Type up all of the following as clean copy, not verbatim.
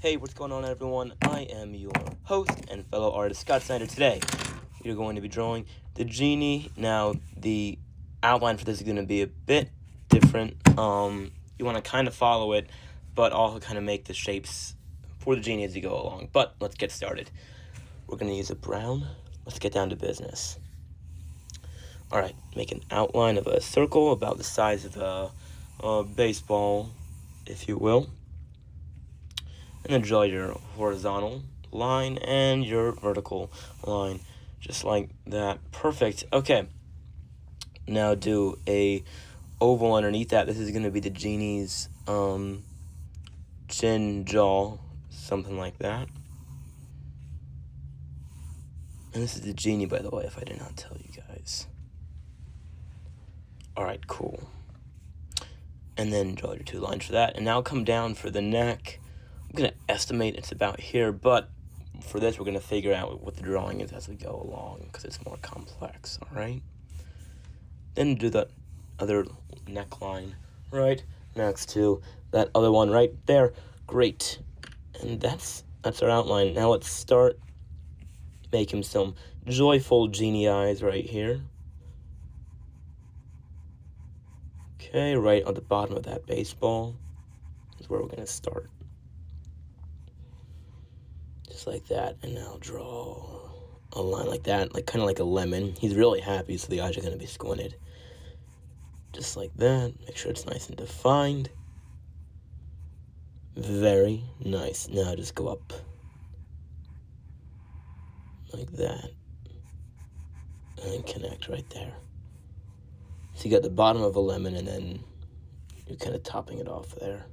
Hey, what's going on, everyone? I am your host and fellow artist, Scott Snyder. Today, we're going to be drawing the genie. Now, the outline for this is going to be a bit different. You want to kind of follow it, but also kind of make the shapes for the genie as you go along. But let's get started. We're going to use a brown. Let's get down to business. All right, make an outline of a circle about the size of a baseball, if you will. And then draw your horizontal line and your vertical line, just like that. Perfect. Okay. Now do a oval underneath that. This is going to be the genie's chin, jaw, something like that. And this is the genie, by the way, if I did not tell you guys. All right, cool. And then draw your two lines for that. And now come down for the neck. I'm going to estimate it's about here, but for this, we're going to figure out what the drawing is as we go along because it's more complex, all right? Then do the other neckline right next to that other one right there. Great. And that's our outline. Now let's start making some joyful genie eyes right here. Okay, right on the bottom of that baseball is where we're going to start. Just like that, and now draw a line like that, like kind of like a lemon. He's really happy, so the eyes are going to be squinted. Just like that. Make sure it's nice and defined. Very nice. Now just go up like that, and then connect right there. So you got the bottom of a lemon, and then you're kind of topping it off there.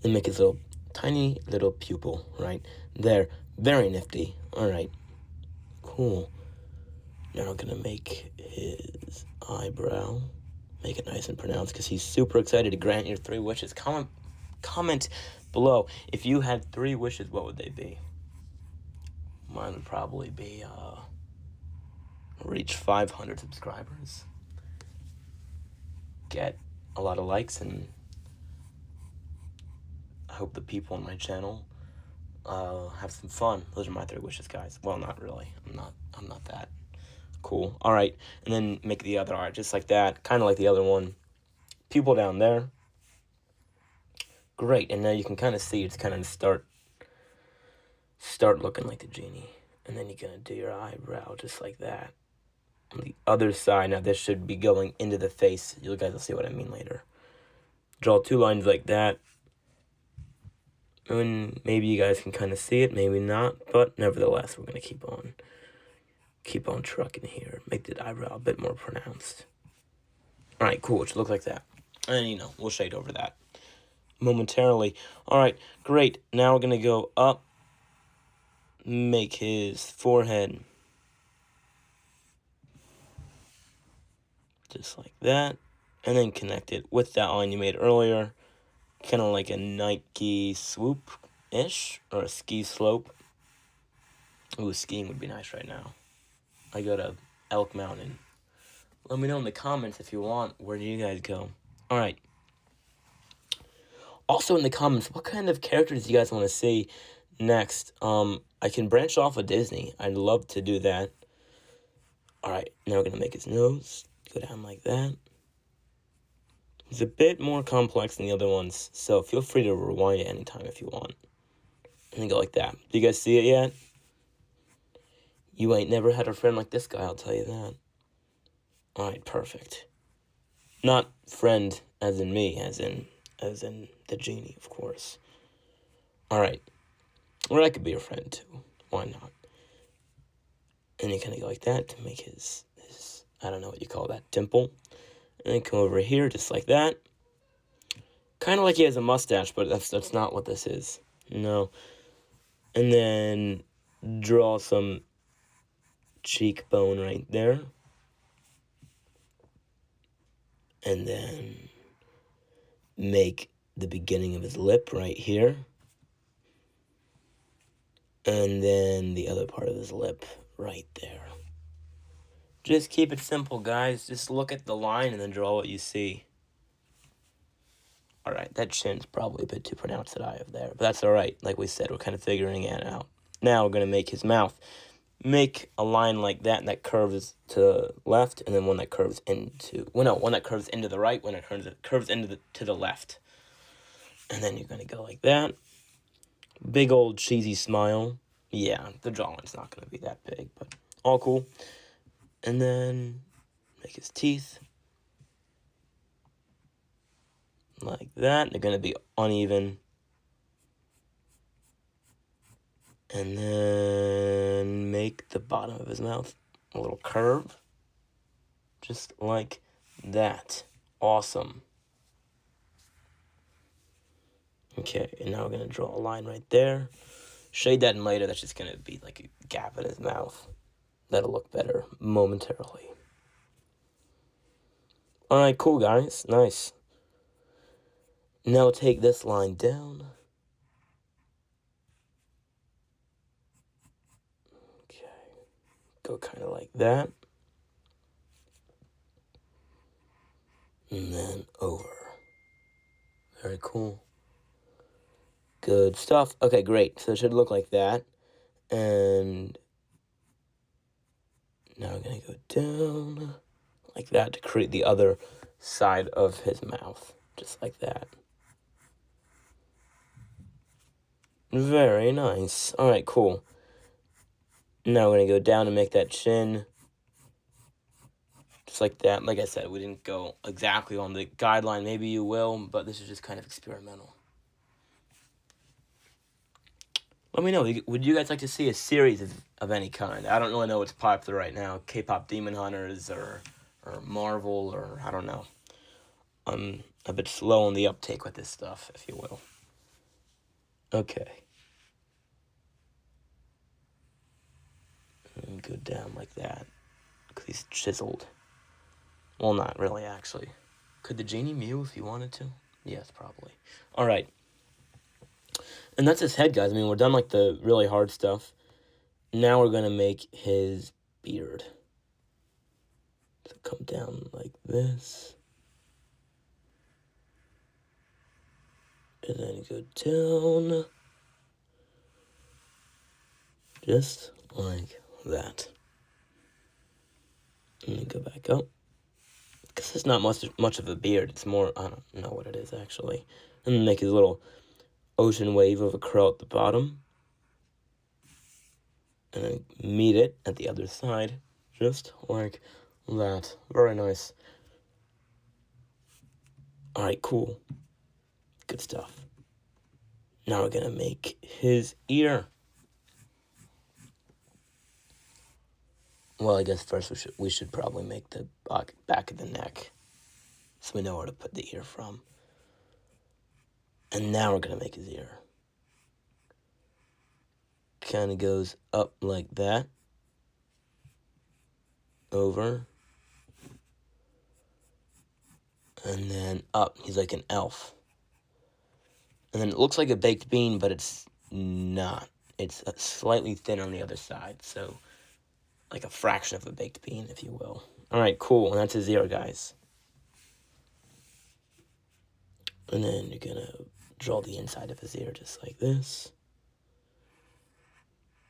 Then make his little tiny little pupil right there. Very nifty. All right, cool. Now we're gonna make his eyebrow, make it nice and pronounced because he's super excited to grant your 3 wishes. Comment below if you had 3 wishes, what would they be? Mine would probably be reach 500 subscribers, get a lot of likes, and I hope the people on my channel have some fun. Those are my 3 wishes, guys. Well, not really. I'm not that cool. All right, and then make the other art just like that, kind of like the other one. Pupil down there. Great, and now you can kind of see it's kind of start looking like the genie. And then you're gonna do your eyebrow just like that. On the other side, now this should be going into the face. You guys will see what I mean later. Draw 2 lines like that. And maybe you guys can kind of see it, maybe not, but nevertheless, we're gonna keep on trucking here. Make the eyebrow a bit more pronounced. All right, cool. It should look like that. And we'll shade over that momentarily. All right, great. Now we're gonna go up, make his forehead just like that, and then connect it with that line you made earlier, kind of like a Nike swoop-ish, or a ski slope. Ooh, skiing would be nice right now. I go to Elk Mountain. Let me know in the comments if you want. Where do you guys go? All right. Also in the comments, what kind of characters do you guys want to see next? I can branch off of Disney. I'd love to do that. All right, now we're going to make his nose go down like that. It's a bit more complex than the other ones, so feel free to rewind it anytime if you want. And then go like that. Do you guys see it yet? You ain't never had a friend like this guy, I'll tell you that. All right, perfect. Not friend as in me, as in the genie, of course. All right. Or I could be your friend too. Why not? And you kind of go like that to make his I don't know what you call that, dimple. And then come over here just like that. Kind of like he has a mustache, but that's not what this is. No. And then draw some cheekbone right there. And then make the beginning of his lip right here. And then the other part of his lip right there. Just keep it simple, guys. Just look at the line and then draw what you see. All right, that chin's probably a bit too pronounced that I have there, but that's all right. Like we said, we're kind of figuring it out. Now we're going to make his mouth. Make a line like that, and that curves to the left, and then one that curves into, well, no, one that curves into the right, one that curves into to the left. And then you're going to go like that. Big old cheesy smile. Yeah, the jawline's not going to be that big, but all cool. And then make his teeth. Like that. They're going to be uneven. And then make the bottom of his mouth a little curve. Just like that. Awesome. Okay, and now we're going to draw a line right there. Shade that in later. That's just going to be like a gap in his mouth. That'll look better momentarily. Alright, cool, guys. Nice. Now take this line down. Okay. Go kind of like that. And then over. Very cool. Good stuff. Okay, great. So it should look like that. And now I'm going to go down like that to create the other side of his mouth. Just like that. Very nice. Alright, cool. Now we're going to go down and make that chin. Just like that. Like I said, we didn't go exactly on the guideline. Maybe you will, but this is just kind of experimental. Let me know. Would you guys like to see a series of any kind? I don't really know what's popular right now. K-pop Demon Hunters or Marvel or I don't know. I'm a bit slow on the uptake with this stuff, if you will. Okay. And go down like that. Because he's chiseled. Well, not really, actually. Could the genie mew if he wanted to? Yes, probably. Alright. And that's his head, guys. I mean, we're done like the really hard stuff. Now we're going to make his beard. So come down like this. And then go down. Just like that. And then go back up. Because it's not much of a beard. It's more, I don't know what it is, actually. And then make his little ocean wave of a curl at the bottom. And then meet it at the other side. Just like that. Very nice. Alright, cool. Good stuff. Now we're going to make his ear. Well, I guess first we should probably make the back of the neck. So we know where to put the ear from. And now we're going to make his ear. Kind of goes up like that. Over. And then up. He's like an elf. And then it looks like a baked bean, but it's not. It's slightly thin on the other side. So, like a fraction of a baked bean, if you will. Alright, cool. And that's his ear, guys. And then you're going to draw the inside of his ear just like this.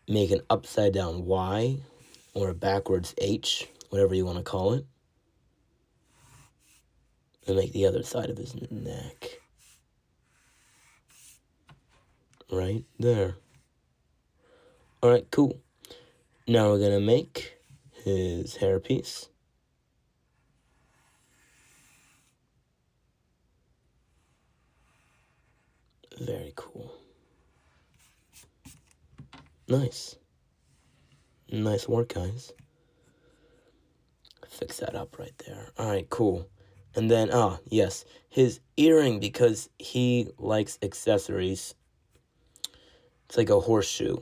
Make an upside down Y or a backwards H, whatever you want to call it. And make the other side of his neck. Right there. Alright, cool. Now we're going to make his hairpiece. Very cool. Nice. Nice work, guys. Fix that up right there. Alright, cool. And then, yes, his earring, because he likes accessories. It's like a horseshoe,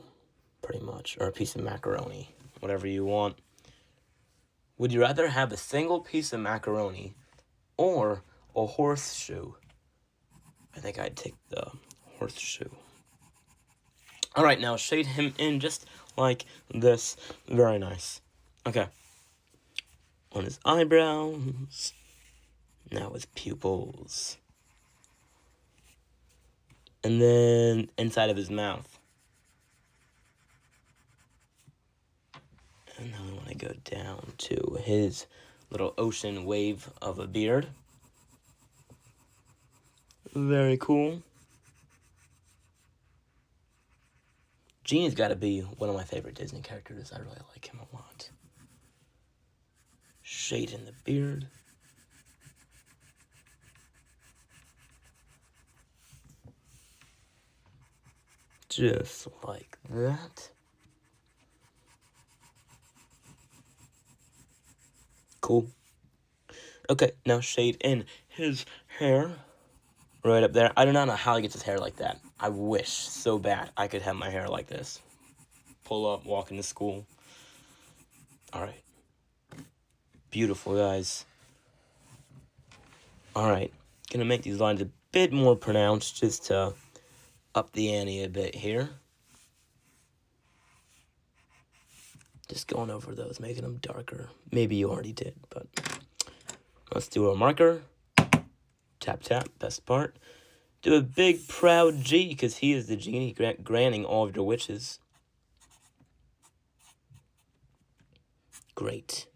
pretty much, or a piece of macaroni, whatever you want. Would you rather have a single piece of macaroni or a horseshoe? I think I'd take the horseshoe. Alright, now shade him in just like this. Very nice. Okay. On his eyebrows. Now his pupils. And then inside of his mouth. And then we want to go down to his little ocean wave of a beard. Very cool. Genie's got to be one of my favorite Disney characters. I really like him a lot. Shade in the beard. Just like that. Cool. Okay, now shade in his hair. Right up there. I do not know how he gets his hair like that. I wish so bad I could have my hair like this. Pull up, walk into school. Alright. Beautiful, guys. Alright. Gonna make these lines a bit more pronounced just to up the ante a bit here. Just going over those, making them darker. Maybe you already did, but let's do a marker. Tap, tap, best part. Do a big proud G, because he is the genie granting all of your wishes. Great.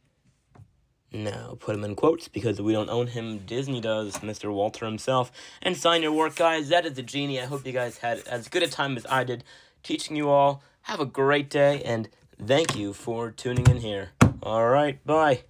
Now, put him in quotes, because we don't own him. Disney does, Mr. Walter himself. And sign your work, guys. That is the genie. I hope you guys had as good a time as I did teaching you all. Have a great day, and thank you for tuning in here. All right, bye.